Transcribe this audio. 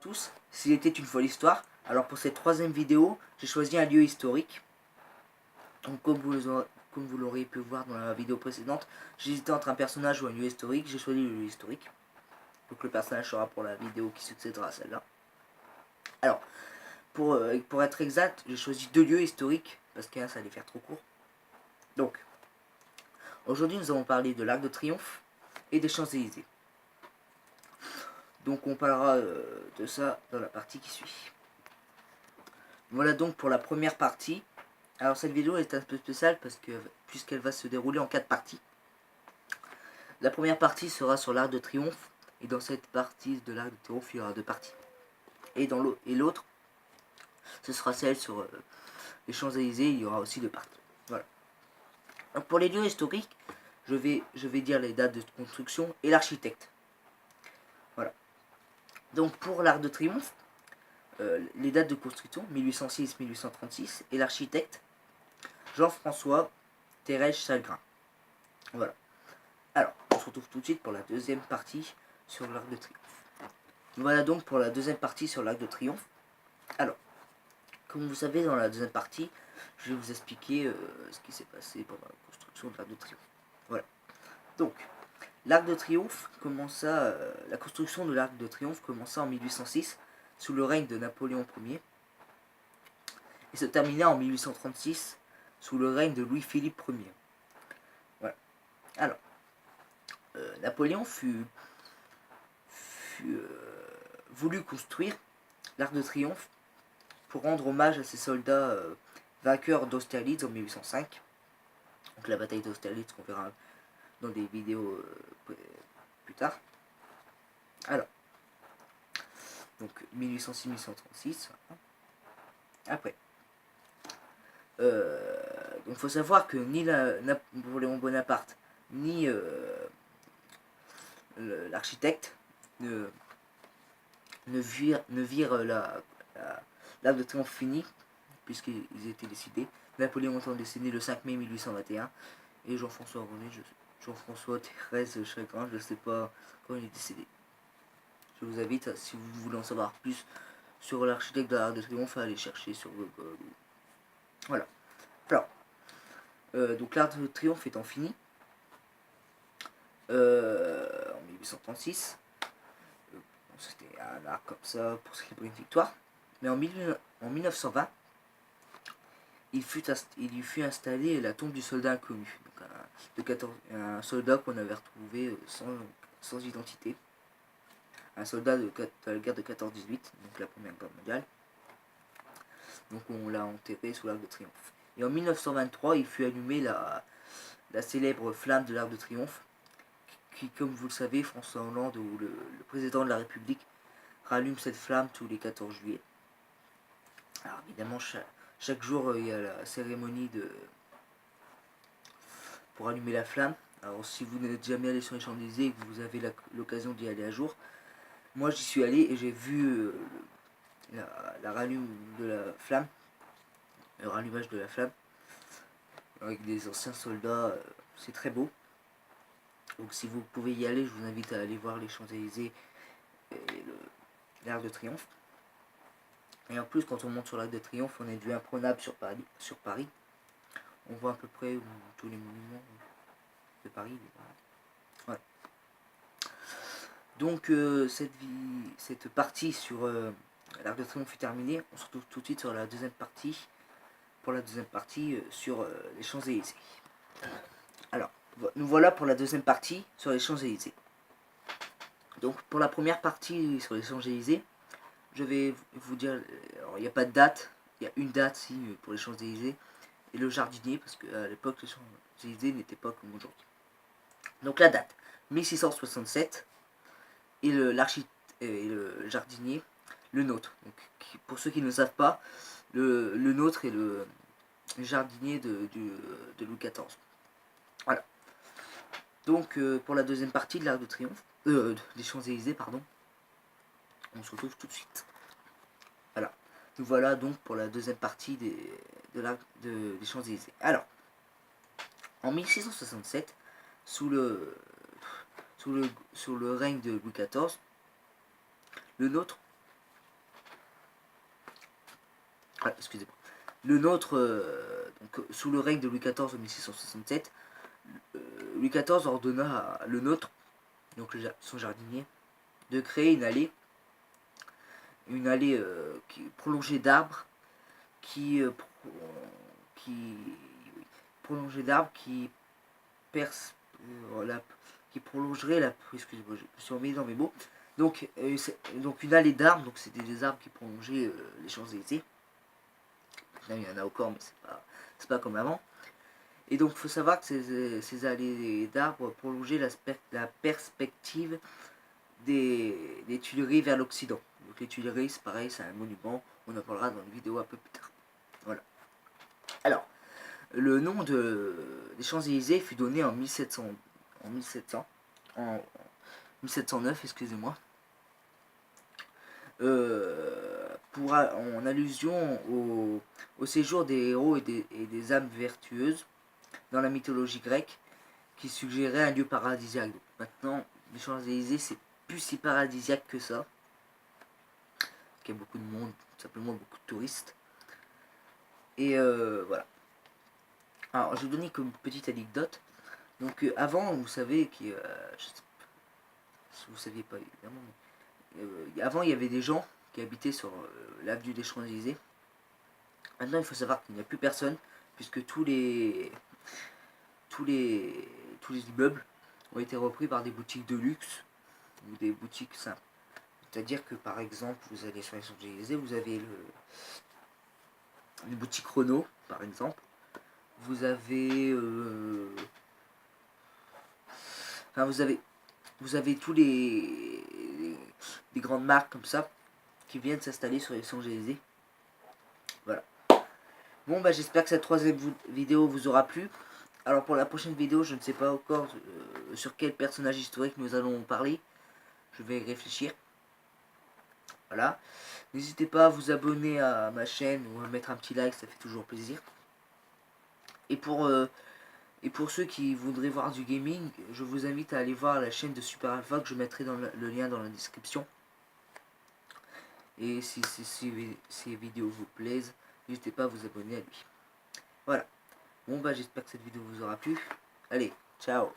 tous, s'il était une fois l'histoire. Alors pour cette troisième vidéo, j'ai choisi un lieu historique. Donc comme vous l'aurez pu voir dans la vidéo précédente, j'hésitais entre un personnage ou un lieu historique, j'ai choisi le lieu historique. Donc le personnage sera pour la vidéo qui succédera à celle-là. Alors, pour être exact, j'ai choisi 2 lieux historiques, parce qu'un ça allait faire trop court. Donc, aujourd'hui nous allons parler de l'Arc de Triomphe et des Champs-Élysées. Donc on parlera de ça dans la partie qui suit. Voilà donc pour la première partie. Alors cette vidéo est un peu spéciale parce que puisqu'elle va se dérouler en 4 parties. La première partie sera sur l'Arc de Triomphe, et dans cette partie de l'Arc de Triomphe il y aura 2 parties. Et l'autre, ce sera celle sur les Champs-Élysées, il y aura aussi 2 parties. Voilà. Donc pour les lieux historiques, je vais dire les dates de construction et l'architecte. Voilà. Donc pour l'Arc de Triomphe, les dates de construction 1806-1836 et l'architecte Jean-François Thérèse Chalgrin. Voilà. Alors, on se retrouve tout de suite pour la deuxième partie sur l'Arc de Triomphe. Voilà donc pour la deuxième partie sur l'Arc de Triomphe. Alors, comme vous savez, dans la deuxième partie, je vais vous expliquer ce qui s'est passé pendant la construction de l'Arc de Triomphe. Voilà. Donc, l'Arc de Triomphe commença, la construction de l'Arc de Triomphe commença en 1806 sous le règne de Napoléon Ier et se termina en 1836 sous le règne de Louis-Philippe Ier. Voilà. Alors, Napoléon voulu construire l'Arc de Triomphe pour rendre hommage à ses soldats vainqueurs d'Austerlitz en 1805. Donc la bataille d'Austerlitz qu'on verra dans des vidéos plus tard. Alors, donc 1806-1836. Après. Donc il faut savoir que ni Napoléon Bonaparte ni l'architecte ne virent l'Arc de Triomphe fini, puisqu'ils étaient décidés. Napoléon étant décédé le 5 mai 1821 et Jean-François Thérèse Chalgrin, je ne sais pas quand il est décédé. Je vous invite, si vous voulez en savoir plus sur l'architecte de l'Arc de Triomphe, à aller chercher sur Google. Voilà. Alors, donc l'Arc de Triomphe étant fini, en 1836, c'était un arc comme ça pour célébrer une victoire. Mais en 1920, il y fut installé la tombe du soldat inconnu. Donc un soldat qu'on avait retrouvé sans identité. Un soldat de la guerre de 14-18, donc la Première Guerre mondiale. Donc on l'a enterré sous l'Arc de Triomphe. Et en 1923, il fut allumé la célèbre flamme de l'Arc de Triomphe, qui, comme vous le savez, François Hollande, ou le président de la République, rallume cette flamme tous les 14 juillet. Alors évidemment, chaque jour, il y a la cérémonie pour allumer la flamme. Alors si vous n'êtes jamais allé sur les Champs-Élysées et que vous avez l'occasion d'y aller un jour, moi j'y suis allé et j'ai vu la rallume de la flamme, le rallumage de la flamme, avec des anciens soldats, c'est très beau. Donc si vous pouvez y aller, je vous invite à aller voir les Champs-Élysées et l'Arc de Triomphe. Et en plus, quand on monte sur l'Arc de Triomphe, on est vue imprenable sur Paris. On voit à peu près tous les monuments de Paris. Voilà. Donc cette partie sur l'Arc de Triomphe est terminée. On se retrouve tout de suite sur la deuxième partie. Pour la deuxième partie sur les Champs-Élysées. Alors, nous voilà pour la deuxième partie sur les Champs-Élysées. Donc pour la première partie sur les Champs-Élysées, je vais vous dire, alors il n'y a pas de date, il y a une date si pour les Champs-Élysées, et le jardinier, parce qu'à l'époque les Champs-Élysées n'étaient pas comme aujourd'hui. Donc la date, 1667, et le jardinier, le nôtre. Donc, pour ceux qui ne savent pas, le nôtre est le jardinier de Louis XIV. Voilà. Donc pour la deuxième partie de l'Arc de Triomphe, des Champs-Élysées, pardon, on se retrouve tout de suite. Voilà. Nous voilà donc pour la deuxième partie des Champs-Élysées. Alors, en 1667, sous le règne de Louis XIV, le nôtre excusez-moi. Le nôtre, donc, sous le règne de Louis XIV en 1667, Louis XIV ordonna à le nôtre, donc son jardinier, de créer une allée qui prolongée d'arbres, qui prolongée d'arbres qui perce, voilà, qui prolongerait la, excusez-moi, je me suis emmêlé dans mes mots. Donc une allée d'arbres, donc c'était des arbres qui prolongeaient les Champs-Élysées. Là, il y en a encore, mais c'est pas comme avant. Et donc il faut savoir que ces allées d'arbres prolongeaient la perspective des Tuileries vers l'Occident. Donc les Tuileries, c'est pareil, c'est un monument, on en parlera dans une vidéo un peu plus tard. Voilà. Alors, le nom des Champs-Élysées fut donné en 1709, excusez-moi, en allusion au séjour des héros et des âmes vertueuses dans la mythologie grecque, qui suggérait un lieu paradisiaque. Donc, maintenant, les Champs-Élysées, c'est plus si paradisiaque que ça. Il y a beaucoup de monde, tout simplement beaucoup de touristes. Et voilà. Alors, je vais vous donner comme petite anecdote. Donc, avant, vous savez, je sais pas si vous saviez pas évidemment, mais, avant, il y avait des gens qui habitaient sur l'avenue des Champs-Élysées. Maintenant, il faut savoir qu'il n'y a plus personne, puisque tous les immeubles ont été repris par des boutiques de luxe ou des boutiques simples. C'est-à-dire que par exemple, vous allez sur les Champs-Élysées, vous avez une boutique Renault, par exemple. Vous avez vous avez tous les grandes marques comme ça qui viennent s'installer sur les Champs-Élysées. Voilà. Bon bah j'espère que cette troisième vidéo vous aura plu. Alors pour la prochaine vidéo, je ne sais pas encore sur quel personnage historique nous allons parler. Je vais y réfléchir. Voilà. N'hésitez pas à vous abonner à ma chaîne ou à mettre un petit like, ça fait toujours plaisir. Et pour ceux qui voudraient voir du gaming, je vous invite à aller voir la chaîne de Super Alpha que je mettrai dans le lien dans la description. Et si ces vidéos vous plaisent, n'hésitez pas à vous abonner à lui. Voilà. Bon bah j'espère que cette vidéo vous aura plu. Allez, ciao.